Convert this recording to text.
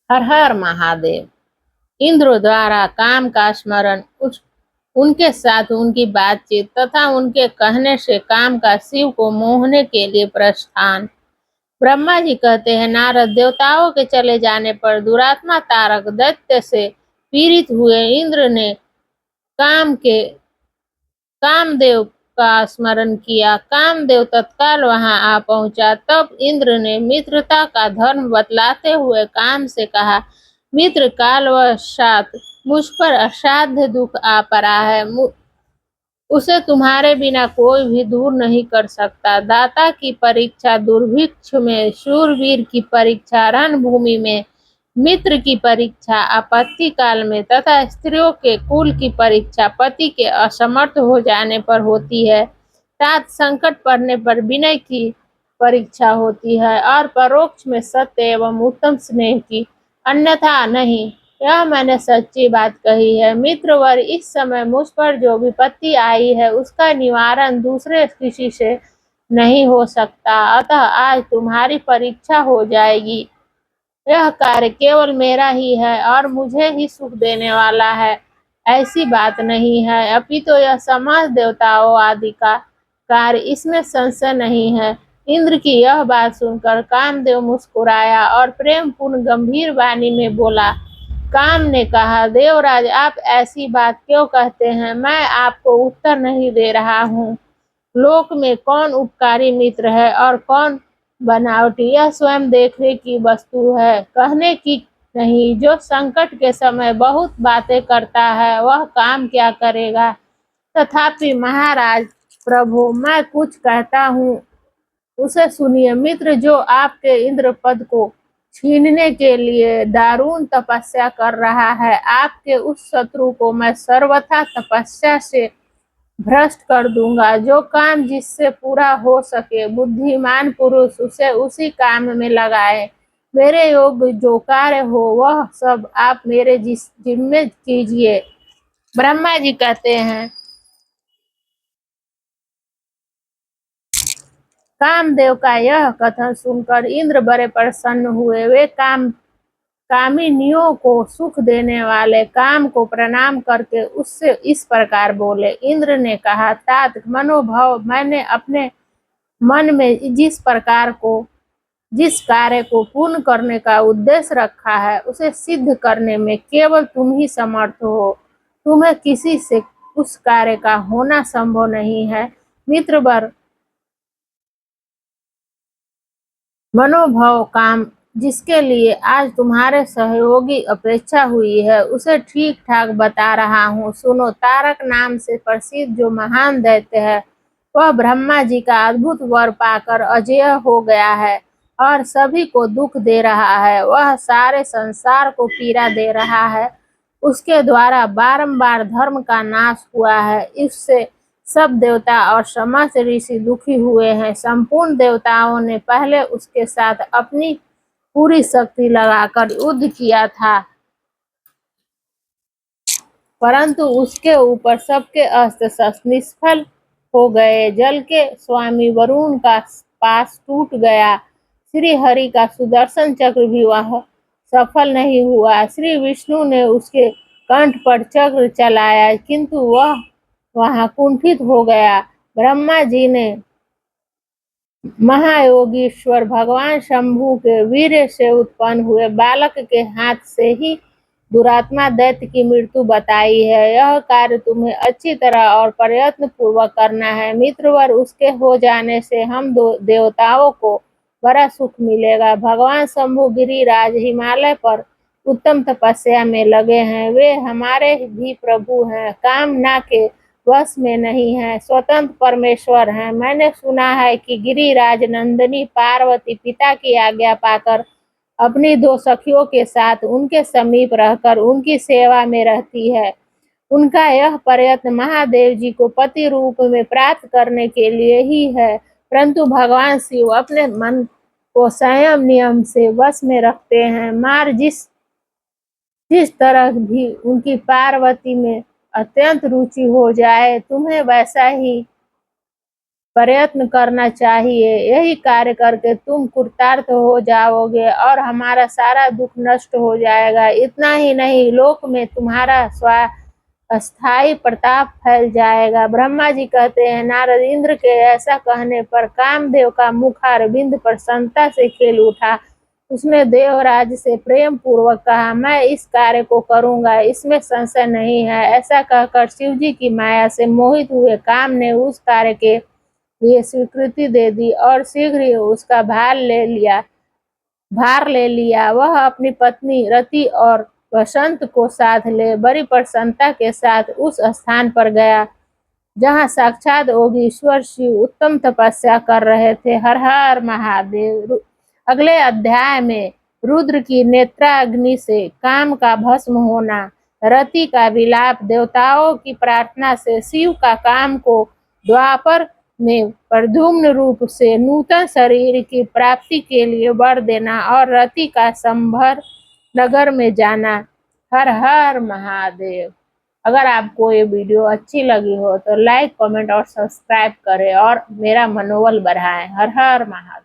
हर हर महादेव। इंद्र द्वारा काम का स्मरण, उनके साथ उनकी बातचीत तथा उनके कहने से काम का शिव को मोहने के लिए प्रस्थान। ब्रह्मा जी कहते हैं, नारद, देवताओं के चले जाने पर दुरात्मा तारक दैत्य से पीड़ित हुए इंद्र ने काम के कामदेव का स्मरण किया। कामदेव तत्काल वहां आ पहुंचा। तब इंद्र ने मित्रता का धर्म बतलाते हुए काम से कहा, मित्र, कालवशात मुझ पर असाध्य दुख आ पड़ा है। उसे तुम्हारे बिना कोई भी दूर नहीं कर सकता। दाता की परीक्षा दुर्भिक्ष में, शूरवीर की परीक्षा रणभूमि में, मित्र की परीक्षा आपत्ति काल में तथा स्त्रियों के कुल की परीक्षा पति के असमर्थ हो जाने पर होती है। तात संकट पड़ने पर विनय की परीक्षा होती है और परोक्ष में सत्य एवं उत्तम स्नेह की, अन्यथा नहीं। यह मैंने सच्ची बात कही है। मित्रवर, इस समय मुझ पर जो विपत्ति आई है उसका निवारण दूसरे किसी से नहीं हो सकता, अतः आज तुम्हारी परीक्षा हो जाएगी। यह कार्य केवल मेरा ही है और मुझे ही सुख देने वाला है, ऐसी बात नहीं है, अपितु यह समस्त देवताओं आदि का कार्य, इसमें संशय नहीं है। इंद्र की यह बात सुनकर कामदेव मुस्कुराया और प्रेम पूर्ण गंभीर वाणी में बोला। काम ने कहा, देवराज, आप ऐसी बात क्यों कहते हैं? मैं आपको उत्तर नहीं दे रहा हूँ। लोक में कौन उपकारी मित्र है और कौन बनावटी, यह स्वयं देखने की वस्तु है, कहने की नहीं। जो संकट के समय बहुत बातें करता है वह काम क्या करेगा? तथापि महाराज, प्रभु, मैं कुछ कहता हूँ, उसे सुनिए। मित्र, जो आपके इंद्र पद को छीनने के लिए दारुण तपस्या कर रहा है, आपके उस शत्रु को मैं सर्वथा तपस्या से भ्रष्ट कर दूंगा। जो काम जिससे पूरा हो सके, बुद्धिमान पुरुष उसे उसी काम में लगाए। मेरे योग्य जो कार्य हो वह सब आप मेरे जिम्मे कीजिए। ब्रह्मा जी कहते हैं, कामदेव का यह कथन सुनकर इंद्र बड़े प्रसन्न हुए। वे कामिनियों को सुख देने वाले काम को प्रणाम करके उससे इस प्रकार बोले। इंद्र ने कहा, तात मनोभव, मैंने अपने मन में जिस कार्य को पूर्ण करने का उद्देश्य रखा है उसे सिद्ध करने में केवल तुम ही समर्थ हो। तुम्हें किसी से उस कार्य का होना संभव नहीं है। मित्रवर, मनोभव काम जिसके लिए आज तुम्हारे सहयोगी अपेक्षा हुई है उसे ठीक ठाक बता रहा हूँ, सुनो। तारक नाम से प्रसिद्ध जो महान दैत्य है वह ब्रह्मा जी का अद्भुत वर पाकर अजेय हो गया है और सभी को दुख दे रहा है। वह सारे संसार को पीड़ा दे रहा है। उसके द्वारा बारंबार धर्म का नाश हुआ है। इससे सब देवता और समस्त ऋषि दुखी हुए हैं। संपूर्ण देवताओं ने पहले उसके साथ अपनी पूरी शक्ति लगाकर युद्ध किया था, परंतु उसके ऊपर सबके अस्त्र शस्त्र निष्फल हो गए। जल के स्वामी वरुण का पास टूट गया। श्री हरि का सुदर्शन चक्र भी वह सफल नहीं हुआ। श्री विष्णु ने उसके कंठ पर चक्र चलाया किंतु वह वहां कुंठित हो गया। ब्रह्मा जी ने महायोगीश्वर भगवान शंभु के वीर्य से उत्पन्न हुए बालक के हाथ से ही दुरात्मा दैत्य की मृत्यु बताई है। यह कार्य तुम्हें अच्छी तरह और प्रयत्न पूर्वक करना है। मित्रवर, उसके हो जाने से हम देवताओं को बड़ा सुख मिलेगा। भगवान शंभु गिरिराज हिमालय पर उत्तम तपस्या में लगे हैं। वे हमारे भी प्रभु हैं, कामना के वश में नहीं है, स्वतंत्र परमेश्वर हैं। मैंने सुना है कि गिरिराज नंदिनी पार्वती पिता की आज्ञा पाकर अपनी दो सखियों के साथ उनके समीप रहकर उनकी सेवा में रहती है। उनका यह प्रयत्न महादेव जी को पति रूप में प्राप्त करने के लिए ही है, परंतु भगवान शिव अपने मन को संयम नियम से वश में रखते हैं। मार जिस जिस तरह भी उनकी पार्वती में अत्यंत रुचि हो जाए, तुम्हें वैसा ही प्रयत्न करना चाहिए। यही कार्य करके तुम कृतार्थ हो जाओगे और हमारा सारा दुख नष्ट हो जाएगा। इतना ही नहीं, लोक में तुम्हारा स्थायी प्रताप फैल जाएगा। ब्रह्मा जी कहते हैं, नारद, इंद्र के ऐसा कहने पर कामदेव का मुखारविंद प्रसन्नता से खिल उठा। उसने देवराज से प्रेम पूर्वक कहा, मैं इस कार्य को करूंगा, इसमें संशय नहीं है। ऐसा कहकर शिव जी की माया से मोहित हुए काम ने उस कार्य के लिए स्वीकृति दे दी और शीघ्र ही उसका भार ले लिया। वह अपनी पत्नी रति और वसंत को साथ ले बड़ी प्रसन्नता के साथ उस स्थान पर गया जहाँ साक्षात योगीश्वर शिव उत्तम तपस्या कर रहे थे। हर हर महादेव। अगले अध्याय में रुद्र की नेत्राग्नि से काम का भस्म होना, रति का विलाप, देवताओं की प्रार्थना से शिव का काम को द्वापर में प्रद्युम्न रूप से नूतन शरीर की प्राप्ति के लिए वर देना और रति का संभर नगर में जाना। हर हर महादेव। अगर आपको ये वीडियो अच्छी लगी हो तो लाइक, कमेंट और सब्सक्राइब करें और मेरा मनोबल बढ़ाएं। हर हर महादेव।